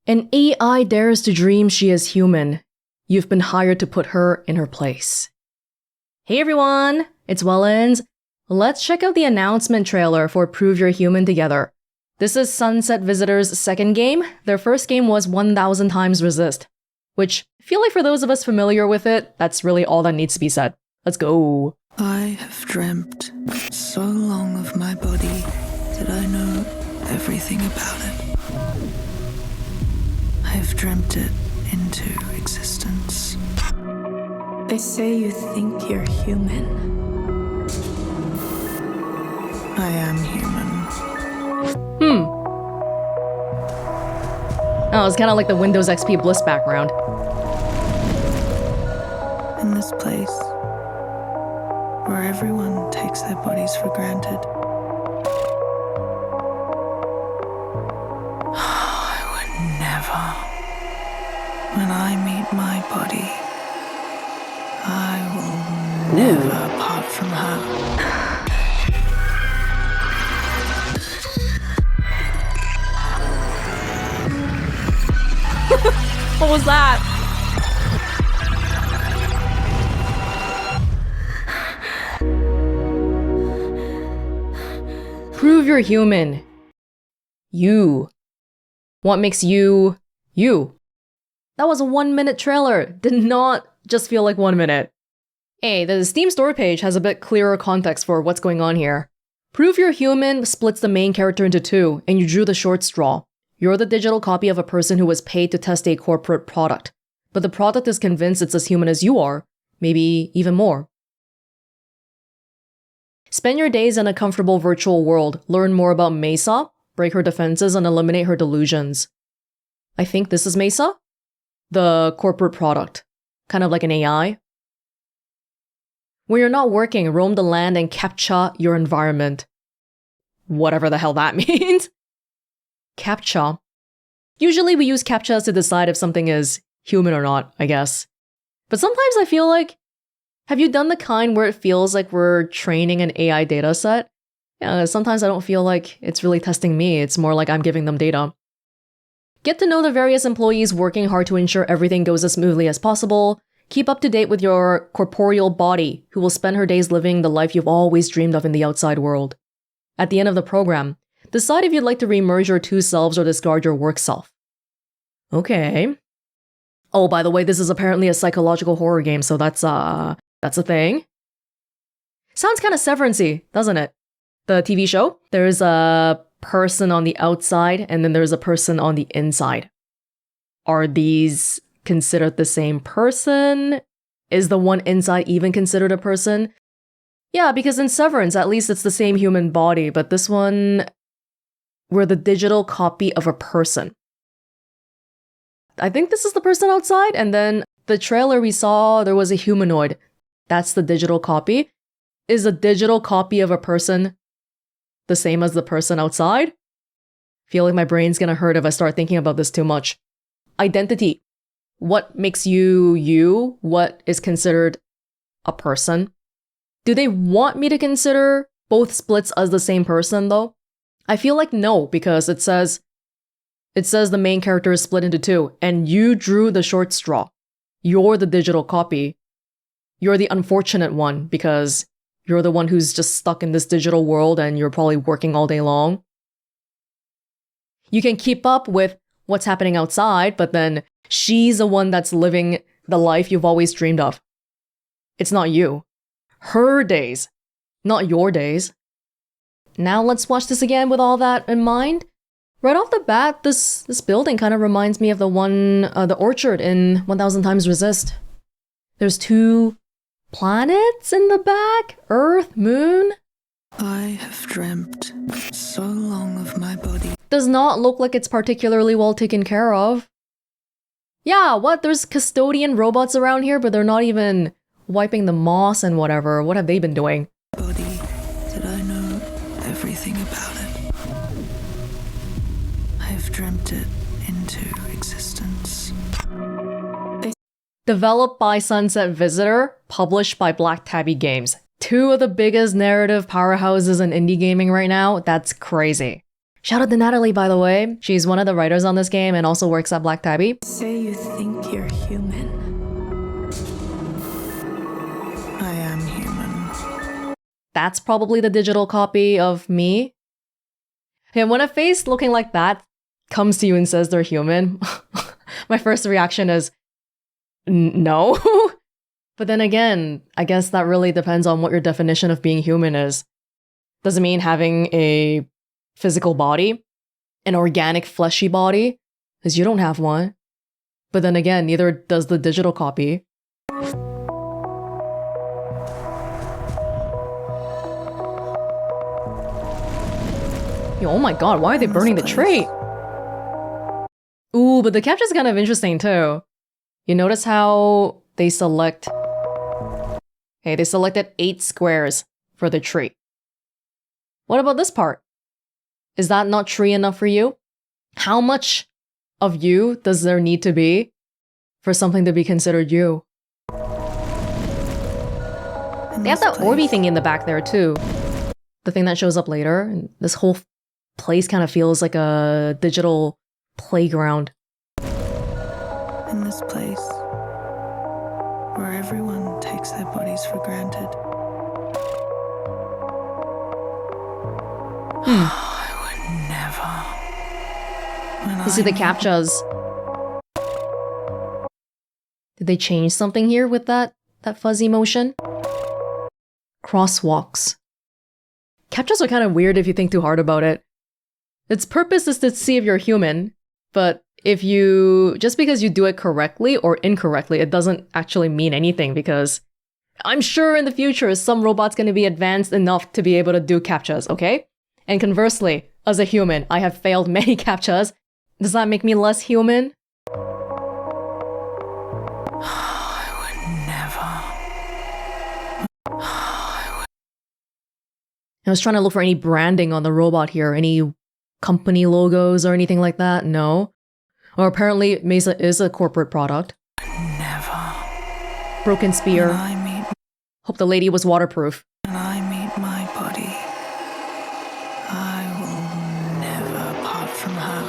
An AI dares to dream she is human. You've been hired to put her in her place. Hey everyone, it's Welonz. Let's check out the announcement trailer for Prove You're Human Together. This is Sunset Visitors' second game. Their first game was 1000 Times Resist, which I feel like for those of us familiar with it, that's really all that needs to be said. Let's go. I have dreamt so long of my body that I know everything about it. I have dreamt it into existence. They say you think you're human. I am human. Oh, it's kind of like the Windows XP Bliss background. In this place, where everyone takes their bodies for granted, I would never. When I meet my body, I will never part from her. What was that? Prove you're human. You. What makes you, you? That was a 1-minute trailer. Did not just feel like 1 minute. Hey, the Steam store page has a bit clearer context for what's going on here. Prove You're Human splits the main character into two, and you drew the short straw. You're the digital copy of a person who was paid to test a corporate product, but the product is convinced it's as human as you are, maybe even more. Spend your days in a comfortable virtual world, learn more about Mesa, break her defenses, and eliminate her delusions. I think this is Mesa? The corporate product. Kind of like an AI. When you're not working, roam the land and CAPTCHA your environment. Whatever the hell that means. CAPTCHA. Usually we use CAPTCHAs to decide if something is human or not, I guess. But sometimes I feel like, have you done the kind where it feels like we're training an AI data set? Yeah, sometimes I don't feel like it's really testing me, it's more like I'm giving them data. Get to know the various employees working hard to ensure everything goes as smoothly as possible. Keep up to date with your corporeal body, who will spend her days living the life you've always dreamed of in the outside world. At the end of the program, decide if you'd like to remerge your two selves or discard your work self. Okay. Oh, by the way, this is apparently a psychological horror game, so that's a thing. Sounds kind of Severance-y, doesn't it? The TV show? There's a person on the outside, and then there's a person on the inside. Are these considered the same person? Is the one inside even considered a person? Yeah, because in Severance, at least it's the same human body, but this one, we're the digital copy of a person. I think this is the person outside, and then the trailer we saw, there was a humanoid. That's the digital copy. Is a digital copy of a person the same as the person outside? Feel like my brain's gonna hurt if I start thinking about this too much. Identity. What makes you you? What is considered a person? Do they want me to consider both splits as the same person though? I feel like no, because it says the main character is split into two, and you drew the short straw. You're the digital copy. You're the unfortunate one, because you're the one who's just stuck in this digital world and you're probably working all day long. You can keep up with what's happening outside, but then she's the one that's living the life you've always dreamed of. It's not you. Her days, not your days. Now let's watch this again with all that in mind. Right off the bat, this building kind of reminds me of the one, the orchard in 1000 Times Resist. There's two planets in the back? Earth, moon? I have dreamt so long of my body. Does not look like it's particularly well taken care of. Yeah, what? There's custodian robots around here, but they're not even wiping the moss and whatever. What have they been doing? Body that I know everything about it. I have dreamt it into existence. Developed by Sunset Visitor, published by Black Tabby Games. Two of the biggest narrative powerhouses in indie gaming right now. That's crazy. Shout out to Natalie, by the way. She's one of the writers on this game and also works at Black Tabby. Say you think you're human. I am human. That's probably the digital copy of me. And when a face looking like that comes to you and says they're human, my first reaction is, no. But then again, I guess that really depends on what your definition of being human is. Does it mean having a physical body? An organic, fleshy body? Because you don't have one. But then again, neither does the digital copy. Yo, oh my god, why are they burning the tray? Ooh, but the capture's kind of interesting too. You notice how they select... Okay, they selected 8 squares for the tree. What about this part? Is that not tree enough for you? How much of you does there need to be for something to be considered you? They have that Orby thing in the back there too. The thing that shows up later. And this whole place kind of feels like a digital playground. In this place, where everyone takes their bodies for granted. I would never. You see the CAPTCHAs. Did they change something here with that fuzzy motion? Crosswalks. CAPTCHAs are kind of weird if you think too hard about it. Its purpose is to see if you're human, but just because you do it correctly or incorrectly, it doesn't actually mean anything because I'm sure in the future some robot's going to be advanced enough to be able to do CAPTCHAs, okay? And conversely, as a human, I have failed many CAPTCHAs. Does that make me less human? I would never. I was trying to look for any branding on the robot here, any company logos or anything like that. No. Or apparently Mesa is a corporate product. Never. Broken spear. Hope the lady was waterproof. When I meet my body, I will never part from her.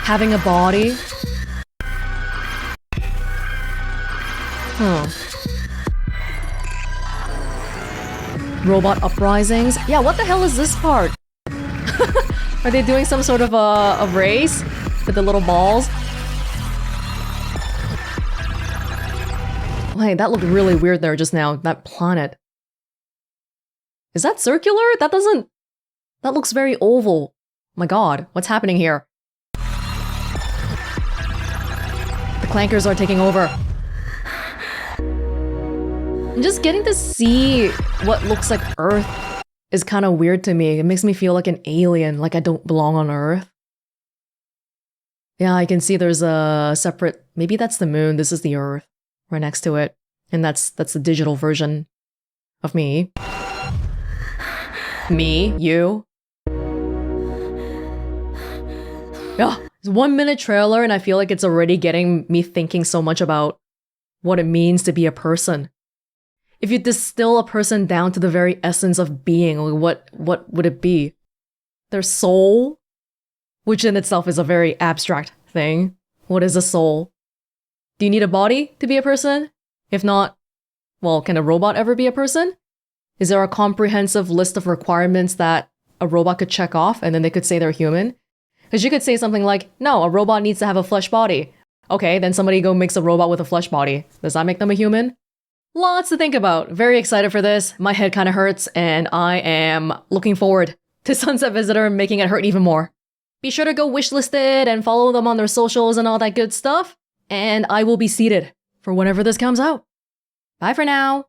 Having a body? Huh. Robot uprisings? Yeah, what the hell is this part? Are they doing some sort of a race with the little balls? Hey, that looked really weird there just now, that planet. Is that circular? That looks very oval. My god, what's happening here? The clankers are taking over. And just getting to see what looks like Earth is kind of weird to me. It makes me feel like an alien, like I don't belong on Earth. Yeah, I can see there's a separate... Maybe that's the moon, this is the Earth. Right next to it. And that's the digital version of me. Me, you. Yeah, it's a 1-minute trailer and I feel like it's already getting me thinking so much about what it means to be a person. If you distill a person down to the very essence of being, what would it be? Their soul? Which in itself is a very abstract thing. What is a soul? Do you need a body to be a person? If not, well, can a robot ever be a person? Is there a comprehensive list of requirements that a robot could check off and then they could say they're human? Because you could say something like, no, a robot needs to have a flesh body. Okay, then somebody go makes a robot with a flesh body. Does that make them a human? Lots to think about. Very excited for this. My head kind of hurts and I am looking forward to Sunset Visitor making it hurt even more. Be sure to go wishlist it and follow them on their socials and all that good stuff. And I will be seated for whenever this comes out. Bye for now.